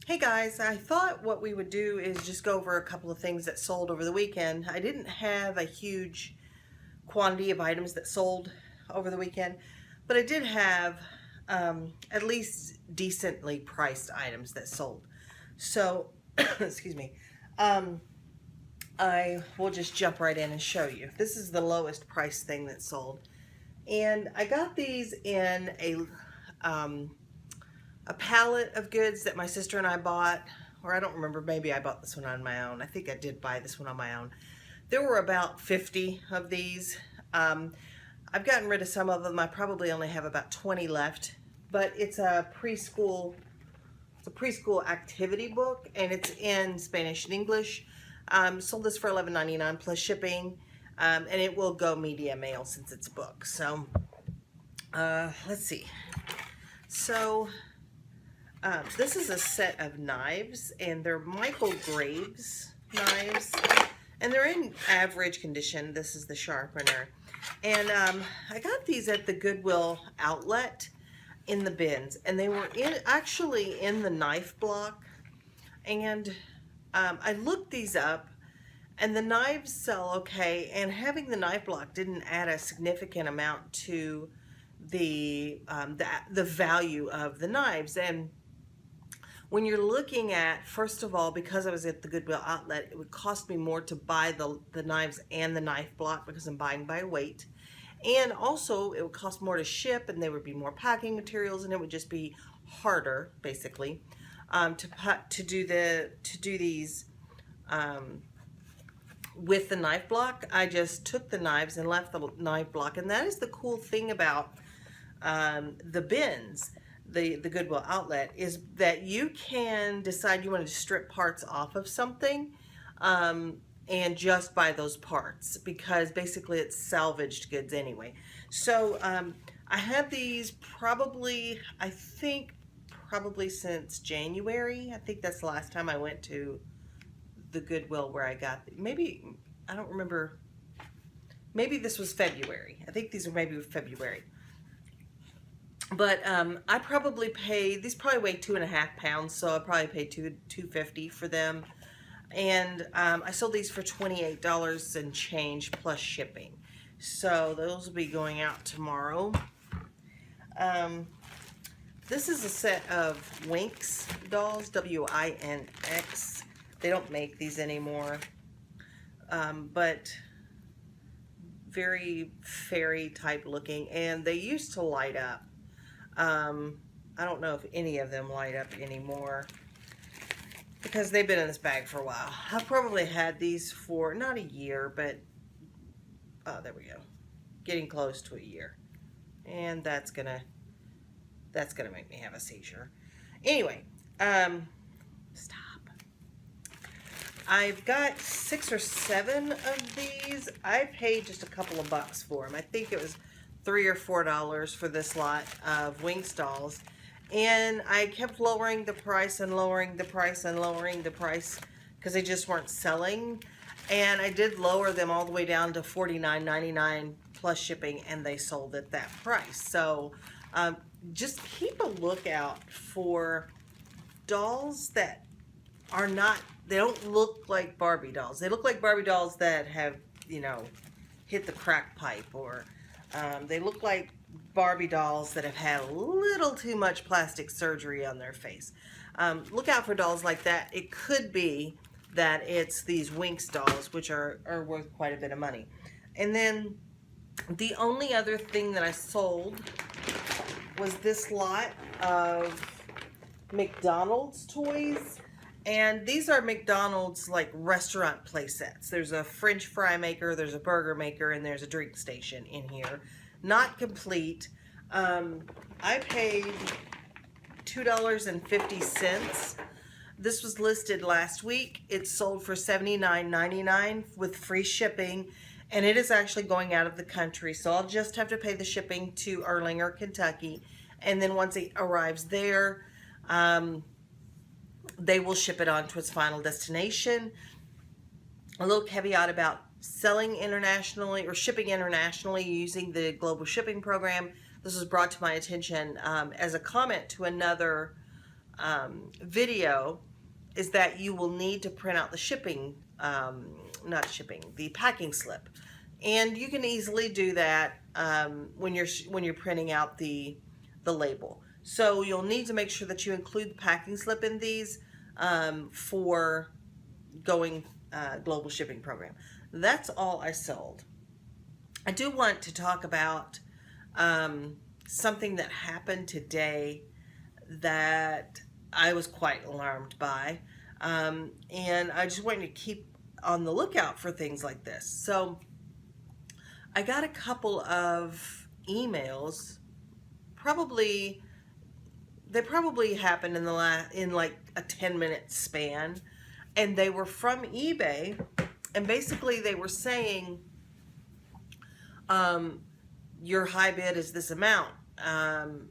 Hey guys, I thought what we would do is just go over a couple of things that sold over the weekend. I didn't have a huge quantity of items that sold over the weekend, but I did have at least decently priced items that sold. So, excuse me, I will just jump right in and show you. This is the lowest price thing that sold. And I got these in a pallet of goods that my sister and I bought, or I don't remember, maybe I bought this one on my own. I think I did buy this one on my own. There were about 50 of these. I've gotten rid of some of them. I probably only have about 20 left, but it's a preschool activity book, and it's in Spanish and English. Sold this for $11.99 plus shipping, and it will go media mail since it's a book. So let's see. So this is a set of knives, and they're Michael Graves knives, and they're in average condition. This is the sharpener, and I got these at the Goodwill outlet in the bins, and they were actually in the knife block. And I looked these up, and the knives sell okay, and having the knife block didn't add a significant amount to the value of the knives. And when you're looking at, first of all, because I was at the Goodwill outlet, it would cost me more to buy the knives and the knife block because I'm buying by weight. And also it would cost more to ship, and there would be more packing materials, and it would just be harder, basically, to do these with the knife block. I just took the knives and left the knife block, and that is the cool thing about the bins. The Goodwill outlet is that you can decide you want to strip parts off of something and just buy those parts, because basically it's salvaged goods anyway. So I had these probably since January. I think that's the last time I went to the Goodwill where I got maybe, I don't remember, maybe this was February. I think these are maybe February. But I probably paid, these probably weigh 2.5 pounds, so I probably paid $2.50 for them. And I sold these for $28 and change plus shipping. So those will be going out tomorrow. This is a set of Winx dolls, W-I-N-X. They don't make these anymore, but very fairy type looking, and they used to light up. I don't know if any of them light up anymore because they've been in this bag for a while. I've probably had these for not a year, but there we go, getting close to a year, and that's gonna make me have a seizure. Anyway, stop. I've got 6 or 7 of these. I paid just a couple of bucks for them. I think it was $3 or $4 for this lot of Winx dolls, and I kept lowering the price and lowering the price and lowering the price because they just weren't selling. And I did lower them all the way down to $49.99 plus shipping, and they sold at that price. So just keep a lookout for dolls that are not, they don't look like Barbie dolls. They look like Barbie dolls that have, you know, hit the crack pipe, or they look like Barbie dolls that have had a little too much plastic surgery on their face. Look out for dolls like that. It could be that it's these Winx dolls, which are worth quite a bit of money. And then the only other thing that I sold was this lot of McDonald's toys. And these are McDonald's like restaurant play sets. There's a French fry maker, there's a burger maker, and there's a drink station in here. Not complete. I paid $2.50. This was listed last week. It sold for $79.99 with free shipping, and it is actually going out of the country. So I'll just have to pay the shipping to Erlanger, Kentucky, and then once it arrives there, they will ship it on to its final destination. A little caveat about selling internationally or shipping internationally using the global shipping program. This was brought to my attention as a comment to another video is that you will need to print out the the packing slip, and you can easily do that when you're printing out the label. So you'll need to make sure that you include the packing slip in these for going global shipping program. That's all I sold. I do want to talk about something that happened today that I was quite alarmed by, and I just wanted to keep on the lookout for things like this. So I got a couple of emails, they probably happened in like a 10-minute span, and they were from eBay, and basically they were saying your high bid is this amount, and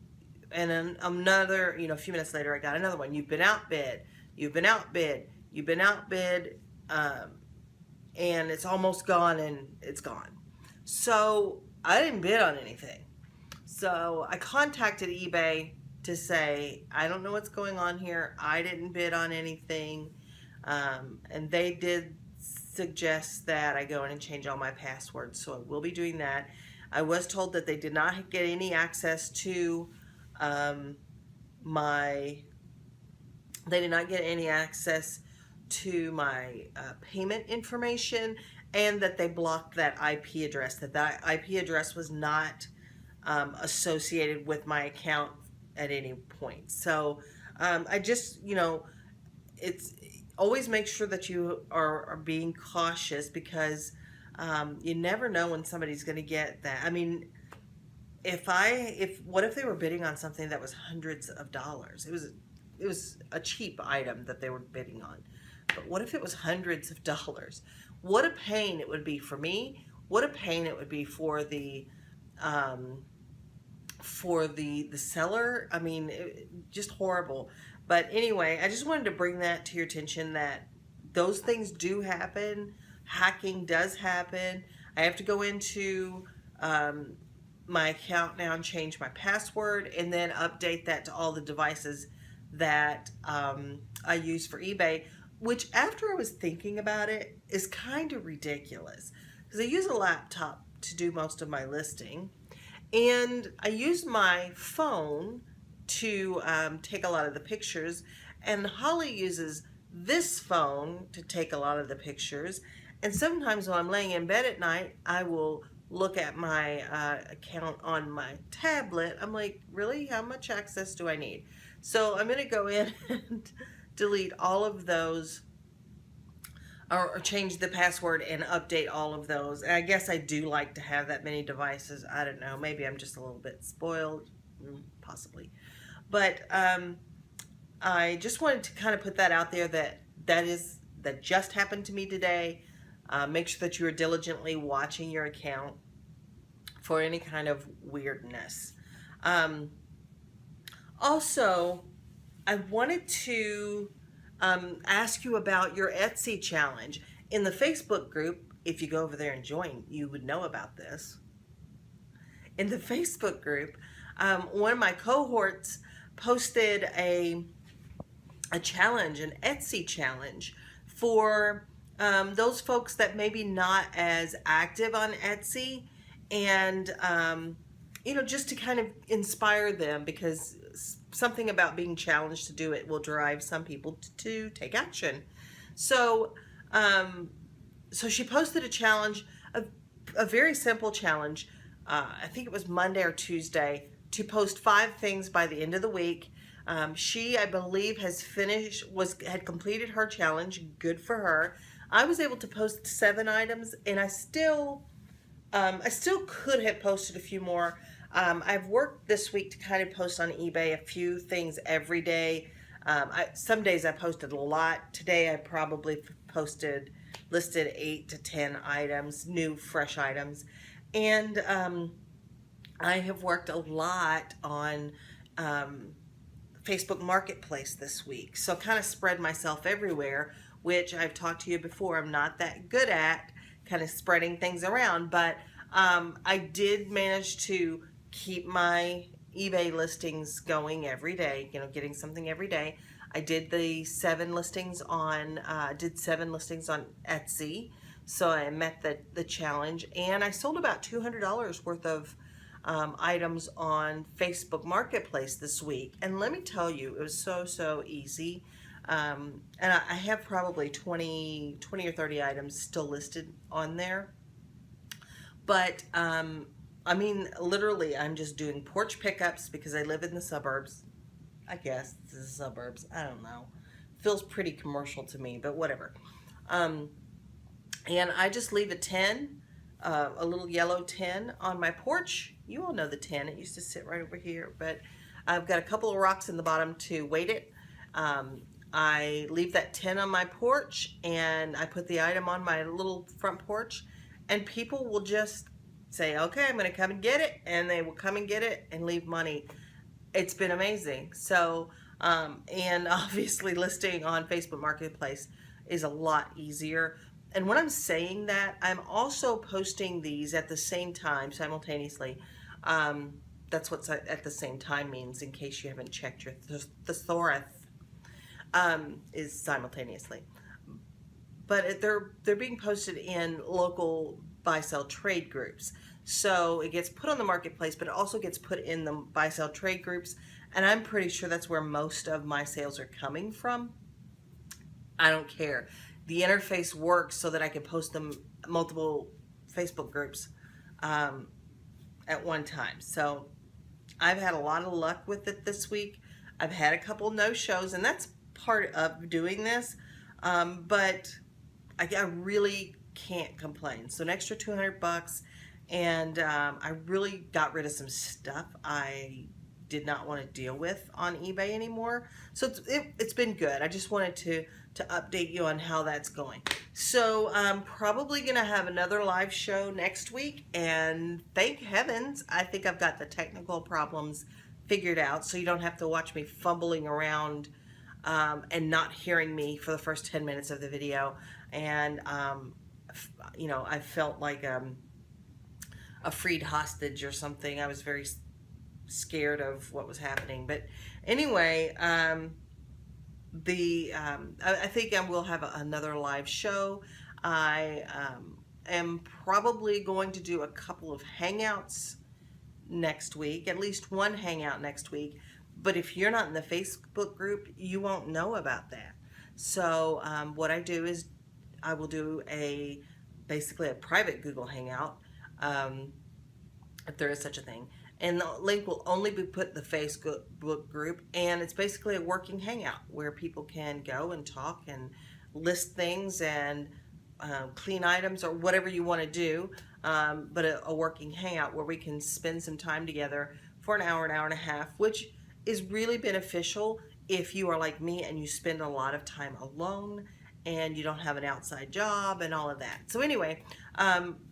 then another, a few minutes later I got another one. You've been outbid, you've been outbid, you've been outbid, and it's almost gone, and it's gone. So I didn't bid on anything. So I contacted eBay to say, I don't know what's going on here. I didn't bid on anything. And they did suggest that I go in and change all my passwords. So I will be doing that. I was told that they did not get any access to my payment information, and that they blocked that IP address, that IP address was not associated with my account at any point. So I just, it's always make sure that you are being cautious, because you never know when somebody's going to get that. I mean, what if they were bidding on something that was hundreds of dollars? It was a cheap item that they were bidding on. But what if it was hundreds of dollars? What a pain it would be for me. What a pain it would be for the seller. I mean, just horrible. But anyway, I just wanted to bring that to your attention, that those things do happen. Hacking does happen. I have to go into my account now and change my password, and then update that to all the devices that I use for eBay, which, after I was thinking about it, is kind of ridiculous, because I use a laptop to do most of my listing, and I use my phone to take a lot of the pictures, and Holly uses this phone to take a lot of the pictures. And sometimes when I'm laying in bed at night, I will look at my account on my tablet. I'm like, really? How much access do I need? So I'm going to go in and delete all of those, or change the password and update all of those. And I guess I do like to have that many devices. I don't know. Maybe I'm just a little bit spoiled, possibly. But I just wanted to kind of put that out there, that just happened to me today. Make sure that you are diligently watching your account for any kind of weirdness. Also, I wanted to ask you about your Etsy challenge. In the Facebook group, if you go over there and join, you would know about this. In the Facebook group, one of my cohorts posted a challenge, an Etsy challenge, for those folks that maybe not as active on Etsy, and just to kind of inspire them, because something about being challenged to do it will drive some people to take action. So so she posted a challenge, a very simple challenge. I think it was Monday or Tuesday, to post 5 things by the end of the week. She, I believe, had completed her challenge. Good for her. I was able to post 7 items, and I still could have posted a few more. I've worked this week to kind of post on eBay a few things every day. Some days I posted a lot. Today I probably listed 8 to 10 items, new, fresh items. And I have worked a lot on Facebook Marketplace this week. So kind of spread myself everywhere, which I've talked to you before, I'm not that good at kind of spreading things around. But I did manage to keep my eBay listings going every day, you know, getting something every day. I did the 7 listings on, did 7 listings on Etsy. So I met the challenge, and I sold about $200 worth of items on Facebook Marketplace this week. And let me tell you, it was so easy. And I have probably 20 or 30 items still listed on there. But I mean, literally, I'm just doing porch pickups because I live in the suburbs. I guess it's the suburbs. I don't know. Feels pretty commercial to me, but whatever. And I just leave a tin, a little yellow tin on my porch. You all know the tin. It used to sit right over here, but I've got a couple of rocks in the bottom to weight it. I leave that tin on my porch, and I put the item on my little front porch, and people will just say, okay, I'm going to come and get it, and they will come and get it and leave money. It's been amazing. So, and obviously listing on Facebook Marketplace is a lot easier. And when I'm saying that, I'm also posting these at the same time, simultaneously. That's what at the same time means, in case you haven't checked your thesaurus, is simultaneously. But they're being posted in local buy-sell trade groups. So it gets put on the marketplace, but it also gets put in the buy-sell trade groups. And I'm pretty sure that's where most of my sales are coming from. I don't care. The interface works so that I can post them multiple Facebook groups at one time. So I've had a lot of luck with it this week. I've had a couple no-shows, and that's part of doing this. But I really can't complain. So an extra $200, and I really got rid of some stuff I did not want to deal with on eBay anymore. So it's been good. I just wanted to update you on how that's going. So I'm probably gonna have another live show next week, and thank heavens I think I've got the technical problems figured out, so you don't have to watch me fumbling around and not hearing me for the first 10 minutes of the video. And you know, I felt like a freed hostage or something. I was very scared of what was happening. But anyway, I think I will have another live show. I am probably going to do a couple of hangouts next week, at least one hangout next week. But if you're not in the Facebook group, you won't know about that. So what I do is I will do basically a private Google Hangout, if there is such a thing. And the link will only be put in the Facebook group, and it's basically a working hangout where people can go and talk and list things and clean items or whatever you want to do, but a working hangout where we can spend some time together for an hour and a half, which is really beneficial if you are like me and you spend a lot of time alone and you don't have an outside job and all of that. So anyway,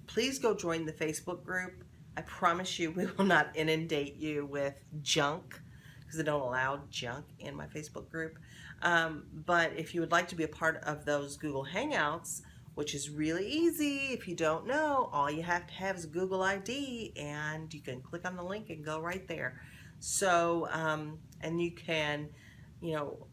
please go join the Facebook group. I promise you we will not inundate you with junk, because I don't allow junk in my Facebook group. But if you would like to be a part of those Google Hangouts, which is really easy, if you don't know, all you have to have is a Google ID, and you can click on the link and go right there. So, and you can, you know,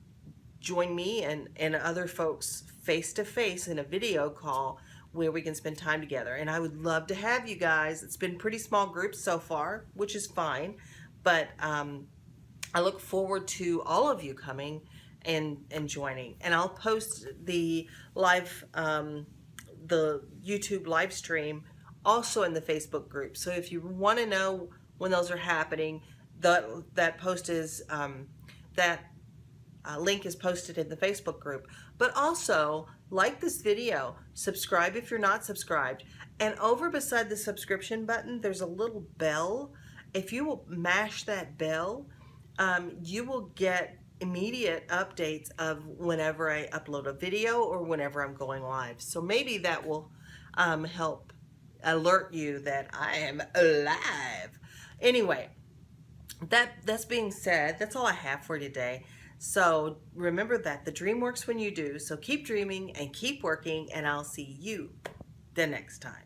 join me and other folks face-to-face in a video call where we can spend time together. And I would love to have you guys. It's been pretty small groups so far, which is fine, but I look forward to all of you coming and joining. And I'll post the live, the YouTube live stream also in the Facebook group. So if you want to know when those are happening, that post is link is posted in the Facebook group. But also, like this video, subscribe if you're not subscribed, and over beside the subscription button there's a little bell. If you will mash that bell, you will get immediate updates of whenever I upload a video or whenever I'm going live. So maybe that will help alert you that I am alive. Anyway, that's being said, that's all I have for today. So remember that the dream works when you do. So keep dreaming and keep working, and I'll see you the next time.